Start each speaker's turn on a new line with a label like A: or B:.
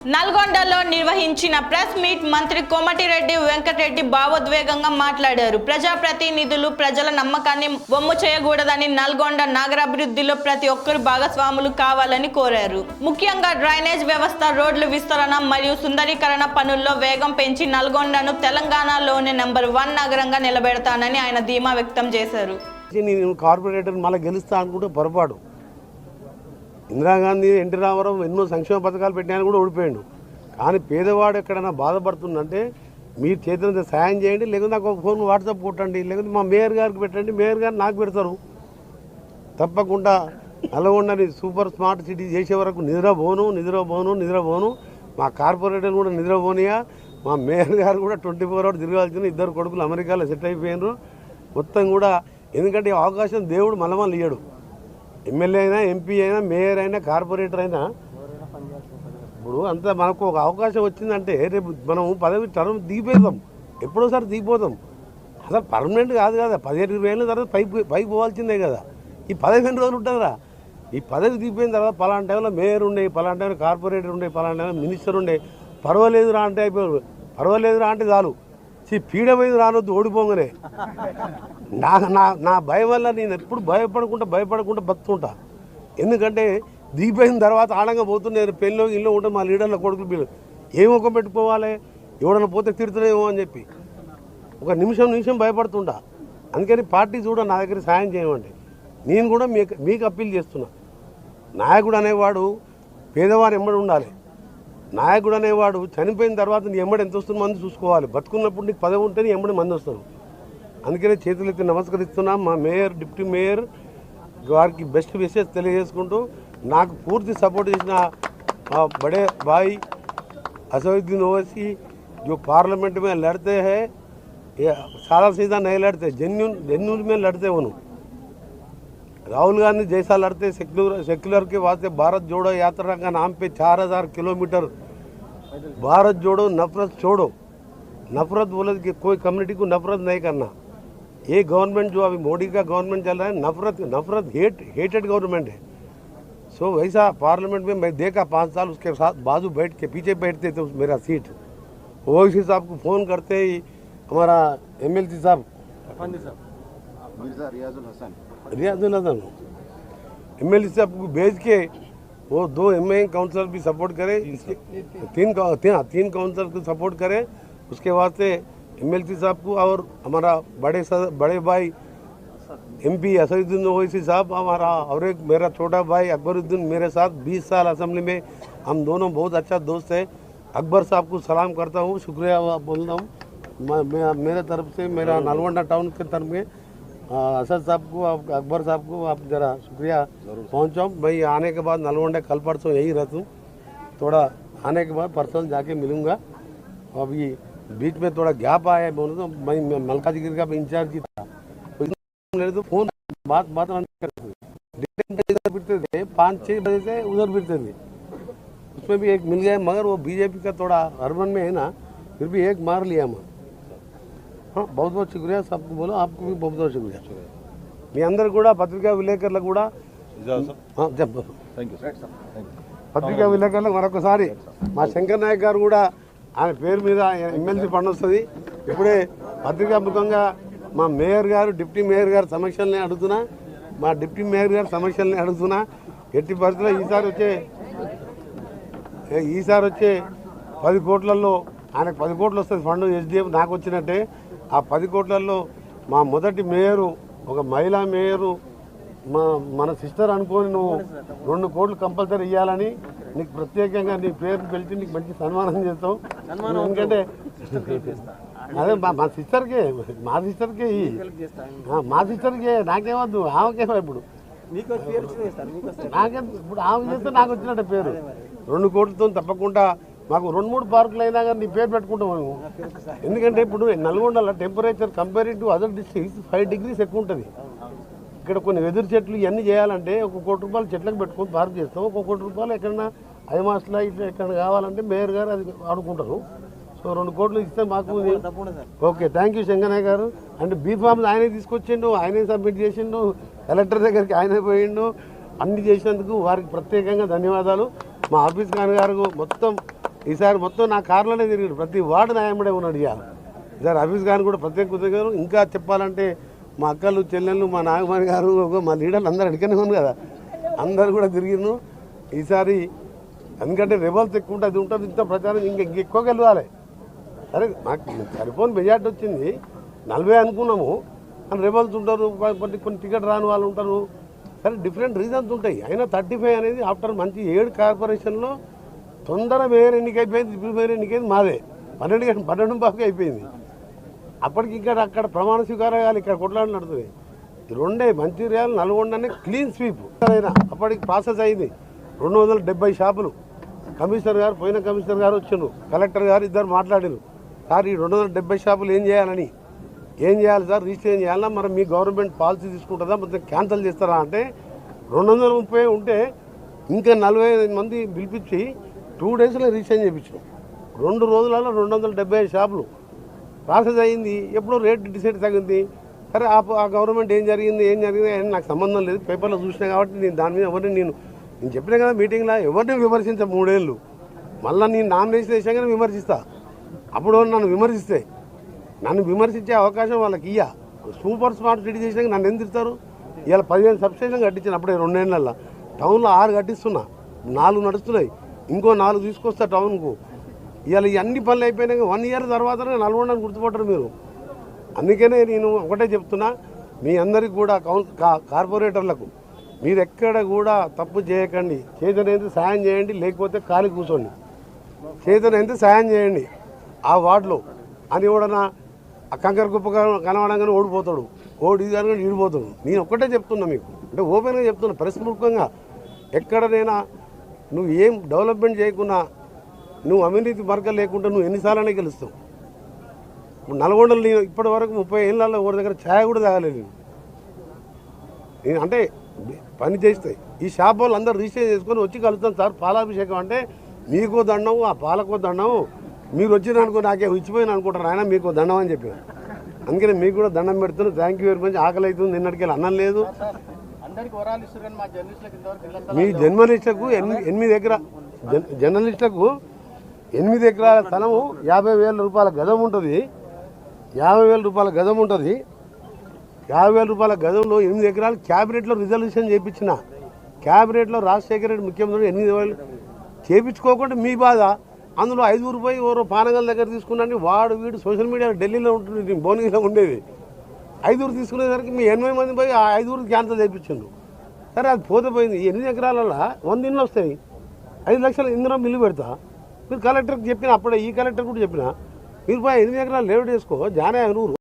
A: నల్గొండలో నిర్వహించిన press meet మంత్రి కోమటిరెడ్డి వెంకటరెడ్డి భావోద్వేగంగా మాట్లాడారు. ప్రజాప్రతినిధులు ప్రజల నమ్మకాన్ని వమ్ము చేయకూడదని, నల్గొండ నగరాభివృద్ధిలో ప్రతి ఒక్కరు భాగస్వాములు కావాలని కోరారు. ముఖ్యంగా డ్రైనేజ్ వ్యవస్థ, రోడ్ల విస్తరణ మరియు సుందరీకరణ పనుల్లో వేగం పెంచి నల్గొండను తెలంగాణలోనే నెంబర్ 1 నగరంగా నిలబెడతానని ఆయన ధీమా వ్యక్తం చేశారు.
B: కార్పొరేటర్ మళ్ళీ గెలుస్తా అనుకుంటే పొరపాటు. ఇందిరాగాంధీ, ఎన్టీ రామారావు ఎన్నో సంక్షేమ పథకాలు పెట్టినా కూడా ఓడిపోయాడు. కానీ పేదవాడు ఎక్కడైనా బాధపడుతుందంటే మీరు చేతులంతా సాయం చేయండి, లేకపోతే నాకు ఒక ఫోన్ వాట్సాప్ కొట్టండి, లేకపోతే మా మేయర్ గారికి పెట్టండి, మేయర్ గారు నాకు పెడతారు. తప్పకుండా నల్గొండని సూపర్ స్మార్ట్ సిటీ చేసే వరకు నిద్రపోను. మా కార్పొరేటర్ కూడా నిద్రపోనియా. మా మేయర్ గారు కూడా 24 hours తిరగాల్సిన 2 కొడుకులు అమెరికాలో సెట్ అయిపోయినారు. మొత్తం కూడా ఎందుకంటే అవకాశం దేవుడు మళ్ళీ ఇయ్యడు. ఎమ్మెల్యే అయినా, ఎంపీ అయినా, మేయర్ అయినా, కార్పొరేటర్ అయినా ఇప్పుడు అంతా మనకు ఒక అవకాశం వచ్చిందంటే రేపు మనం పదవి టర్మ్ దిగిపోతాం, ఎప్పుడోసారి దిగిపోతాం. అసలు పర్మనెంట్ కాదు కదా. 17-20 ఏళ్ళ తర్వాత పైకి పోవాల్సిందే కదా. ఈ 15 రోజులు ఉంటుందిరా. ఈ పదవి దిగిపోయిన తర్వాత పలానా టైంలో మేయర్ ఉండే, పలానా టైంలో కార్పొరేటర్ ఉండే, పలానా టైంలో మినిస్టర్ ఉండే. పర్వాలేదురా అంటే అయిపోయారు. పర్వాలేదురా అంటే చాలు. పీడమైంది రానొద్దు ఓడిపోగానే. నా భయం వల్ల నేను ఎప్పుడు భయపడకుండా బతుకుంటా. ఎందుకంటే దిగిపోయిన తర్వాత ఆడంగా పోతున్నాను. పెళ్ళిలో ఇల్లు ఉంటే మా లీడర్ల కొడుకులు పిల్లలు ఏం ముఖం పెట్టుకోవాలి, ఎవడన్నా పోతే తిడుతున్నాయేమో అని చెప్పి ఒక నిమిషం భయపడుతుంటా. అందుకని పార్టీ చూడ నా దగ్గర సాయం చేయమండి. నేను కూడా మీకు అప్పీల్ చేస్తున్నా. నాయకుడు అనేవాడు పేదవారు ఎమ్మడి ఉండాలి. నాయకుడు అనేవాడు చనిపోయిన తర్వాత నీ ఎమ్మడి ఎంత వస్తున్న మంది చూసుకోవాలి. బతుకున్నప్పుడు నీకు పదవి ఉంటే నీ ఎమ్మడి మంది వస్తారు. అందుకనే చేతులెత్తి నమస్కరిస్తున్నాం. మా మేయర్, డిప్యూటీ మేయర్ వారికి బెస్ట్ విషెస్ తెలియజేసుకుంటూ నాకు పూర్తి సపోర్ట్ చేసిన बड़े भाई असदुद्दीन ओवैसी जो पार्लियामेंट में लड़ते हैं, ये सादा सीधा नहीं लड़ते, जेन्यून में लड़ते उन्होंने. राहुल गांधी जैसा लड़ते सेक्युलर के वास्ते भारत जोड़ो यात्रा का नाम पे 4000 किलोमीटर भारत जोड़ो नफरत छोड़ो. नफरत बोले कि कोई कम्युनिटी को नफरत नहीं करना. ये गवर्नमेंट जो अभी मोदी का गवर्नमेंट चल रहा है नफरत हेटेड गवर्नमेंट है. सो वैसा पार्लियामेंट में मैं देखा 5 साल उसके साथ बाजू बैठ के पीछे बैठते थे मेरा सीट. ओवैसी साहब को फ़ोन करते ही हमारा MLC साहब रियाजुल हसन MLC साहब को भेज के वो 2 MA काउंसलर भी सपोर्ट करे, 3 काउंसलर को सपोर्ट करे. उसके वास्ते MLC साहब को और हमारा बड़े भाई MP असदुद्दीन ओवैसी साहब हमारा और एक मेरा छोटा भाई अकबरुद्दीन मेरे साथ 20 साल असेंबली में हम दोनों बहुत अच्छा दोस्त है. अकबर साहब को सलाम करता हूँ, शुक्रिया बोलता हूँ मेरे तरफ से, मेरा नलगोंडा टाउन के तरफ में. असद साहब को, अकबर साहब को आप ज़रा शुक्रिया पहुँचाओ. भाई आने के बाद नलगोंडा कल परसों यही रहता हूँ. थोड़ा आने के बाद पर्सनल जाके मिलूँगा. अभी बीच में थोड़ा गैप आया है बोलो तो मैं मलकाजीगिरी का इंचार्ज ही था. तो फोन बात फिरते थे 5-6 बजे से उधर फिरते थे. उसमें भी एक मिल गया, मगर वो बीजेपी का थोड़ा अर्बन में है ना, फिर भी एक मार लिया मैं. हाँ, बहुत बहुत शुक्रिया सबको. बोलो आपको भी बहुत बहुत शुक्रिया. మీ అందరు కూడా పత్రికా విలేకరులకు కూడా పత్రికా విలేకరులకు మరొకసారి మా శంకర్ నాయక్ గారు కూడా ఆయన పేరు మీద MLC ఫండ్ వస్తుంది. ఇప్పుడే పత్రికా ముఖంగా మా మేయర్ గారు, డిప్యూటీ మేయర్ గారు సమస్యల్ని అడుగుతున్నా. ఎట్టి పరిస్థితుల్లో ఈసారి వచ్చే 10 కోట్లలో ఆయనకు 10 కోట్లు వస్తుంది ఫండ్ SDF నాకు వచ్చినట్టే. ఆ 10 కోట్లలో మా మొదటి మేయరు, ఒక మహిళా మేయరు, మన సిస్టర్ అనుకోని నువ్వు 2 కోట్లు కంపల్సరీ ఇవ్వాలని నీకు ప్రత్యేకంగా నీ పేరు పిలిచి నీకు మంచి సన్మానం చేస్తావు. ఎందుకంటే అదే మా సిస్టర్కే నాకేమద్దు, ఆమెకేమో ఇప్పుడు ఇప్పుడు ఆమె చేస్తే నాకు వచ్చినట్టు పేరు. 2 కోట్లతో తప్పకుండా మాకు 2-3 పార్కులు అయినా కానీ నీ పేరు పెట్టుకుంటాం మేము. ఎందుకంటే ఇప్పుడు నల్గొండలో temperature comparing to other districts 5 degrees ఎక్కువ ఉంటుంది. ఇక్కడ కొన్ని వెదురు చెట్లు ఇవన్నీ చేయాలంటే 1 కోటి రూపాయలు చెట్లకు పెట్టుకొని పార్క్ చేస్తాం. 1 కోటి రూపాయలు ఎక్కడన్నా ఐమాస్లో ఇట్లా ఎక్కడ కావాలంటే మేయర్ గారు అది ఆడుకుంటారు. సో 2 కోట్లు ఇస్తే మాకు ఓకే. థ్యాంక్ యూ శంకరయ్య గారు. అండ్ బీఫామ్స్ ఆయనే తీసుకొచ్చిండు, ఆయనే సబ్మిట్ చేసిండు, కలెక్టర్ దగ్గరికి ఆయనే పోయిండు. అన్ని చేసినందుకు వారికి ప్రత్యేకంగా ధన్యవాదాలు. మా ఆఫీస్ గారు మొత్తం ఈసారి మొత్తం నా కార్లోనే తిరిగాడు, ప్రతి వార్డు నా ఎమ్మడే ఉన్నాడు. ఇవాళ ఈసారి హఫీజ్ గారిని కూడా ప్రత్యేక గారు, ఇంకా చెప్పాలంటే మా అక్కలు చెల్లెళ్ళు మా నాగమణి గారు మా లీడర్లు అందరూ అడిగానే ఉంది కదా, అందరు కూడా తిరిగిను ఈసారి. ఎందుకంటే రెబల్స్ ఎక్కువ ఉంటుంది, ఉంటుంది ఇంత ప్రచారం ఇంకెక్కువ గెలవాలి. సరే నాకు సరిపోని మెజార్టీ వచ్చింది, 40 అనుకున్నాము, అని రెబల్స్ ఉంటారు, కొన్ని టికెట్ రాని వాళ్ళు ఉంటారు. సరే డిఫరెంట్ రీజన్స్ ఉంటాయి. అయినా 35 అనేది ఆఫ్టర్ మంచి 7 కార్పొరేషన్లో తొందర మేయర్ ఎన్నిక అయిపోయింది. ఇప్పుడు మేయర్ ఎన్నికైంది మాదే 12 బాగా అయిపోయింది. అప్పటికి అక్కడ ప్రమాణ స్వీకారాలు ఇక్కడ కొట్లాడి నడుతుంది. రెండే మంచిర్యాల నల్గొండనే క్లీన్ స్వీప్ అయినా అప్పటికి ప్రాసెస్ అయింది. 270 షాపులు పోయిన కమిషనర్ గారు వచ్చారు, కలెక్టర్ గారు ఇద్దరు మాట్లాడారు. సార్ ఈ 270 షాపులు ఏం చేయాలి సార్, రిజిస్ట్రేషన్ చేయాలా, మరి మీ గవర్నమెంట్ పాలసీ తీసుకుంటుందా, మొత్తం క్యాన్సిల్ చేస్తారా అంటే 230 ఉంటే ఇంకా 45 మంది పిలిపించి 2 డేస్లో రిజిస్ట్రేషన్ చేయించాం. 2 రోజులలో 275 షాపులు ప్రాసెస్ అయ్యింది. ఎప్పుడో రేట్ డిసైడ్ తగ్గింది. సరే ఆ గవర్నమెంట్ ఏం జరిగింది నాకు సంబంధం లేదు, పేపర్లో చూసినా కాబట్టి నేను దాని మీద ఎవరిని నేను చెప్పినా కదా మీటింగ్లో, ఎవరిని విమర్శించా 3 ఏళ్ళు. మళ్ళీ నేను నామినేషన్ వేసాగానే విమర్శిస్తా. అప్పుడు నన్ను విమర్శించే అవకాశం వాళ్ళకి ఇయ్య. సూపర్ స్మార్ట్ సిటీ చేసినాక నన్ను ఎందుకు తిడతారు? ఇవాళ 15 సబ్స్టేషన్ కట్టించాను అప్పుడే 2 ఏళ్ళల్లో. టౌన్లో 6 కట్టిస్తున్నా, 4 నడుస్తున్నాయి, ఇంకో 4 తీసుకొస్తా టౌన్కు. ఇవాళ ఈ అన్ని పనులు అయిపోయినాక 1 ఇయర్ తర్వాతనే నల్గొండని గుర్తుపట్టరు మీరు. అందుకనే నేను ఒకటే చెప్తున్నా, మీ అందరికి కూడా కార్పొరేటర్లకు మీరు ఎక్కడ కూడా తప్పు చేయకండి. చేతనైతే సాయం చేయండి, లేకపోతే ఖాళీ కూర్చోండి. చేతనైతే సాయం చేయండి ఆ వార్డులో అని. ఎవడన్నా ఆ కంకర కుప్ప కనవడంగానే ఓడిపోతాడు, కానీ ఈడిపోతాడు. నేను ఒక్కటే చెప్తున్నా మీకు, అంటే ఓపెన్గా చెప్తున్నా, పరిశ్రమకంగా ఎక్కడనైనా నువ్వు ఏం డెవలప్మెంట్ చేయకున్నా, నువ్వు అవినీతి మార్గం లేకుండా నువ్వు ఎన్నిసార్లనే గెలుస్తావు. నల్గొండలు నేను ఇప్పటి వరకు 30 ఏళ్ళలో ఎవరి దగ్గర ఛాయ కూడా తాగలేదు నేను. అంటే పని చేస్తాయి ఈ షాప్ వాళ్ళు అందరూ రిజిస్టర్ చేసుకొని వచ్చి కలుస్తాను సార్ పాలాభిషేకం అంటే, మీకో దండం ఆ పాలకో దండం, మీరు వచ్చిన అనుకో నాకే ఇచ్చిపోయిన అనుకుంటారు ఆయన, మీకు దండం అని చెప్పారు. అందుకని మీకు కూడా దండం పెడుతున్నాను. Thank you very much. ఆకలి అవుతుంది, నిన్నటికి అన్నం లేదు. మీ జర్నలిస్టులకు 8 ఎకరాల జర్నలిస్టులకు 8 ఎకరాల స్థలము 50,000 రూపాయల గజం ఉంటుంది. 50,000 రూపాయల గజం ఉంటుంది. 50,000 రూపాయల గజంలో 8 ఎకరాలు క్యాబినెట్లో రిజల్యూషన్ చేయించిన. క్యాబినెట్లో రాజశేఖర రెడ్డి ముఖ్యమంత్రి 8,000 చేయించుకోకుండా మీ బాధ. అందులో 5 రూపాయలు ఎవరో పానగల దగ్గర తీసుకున్నాను, వాడు వీడు సోషల్ మీడియా ఢిల్లీలో ఉంటుంది, భువనగిరిలో ఉండేది. 5 తీసుకునేసరికి మీ 80 మంది పోయి ఆ 5 క్యాన్సల్ చేయించండు. సరే అది పోతే పోయింది. 8 ఎకరాలలో 100 ఇండ్లు వస్తాయి, 5 లక్షలు ఇందులో మిల్లు పెడతా. మీరు కలెక్టర్కి చెప్పిన అప్పుడే, ఈ కలెక్టర్ కూడా చెప్పిన, మీరు పోయి 8 ఎకరాలు లేఅవుట్ చేసుకో, జానే నువ్వు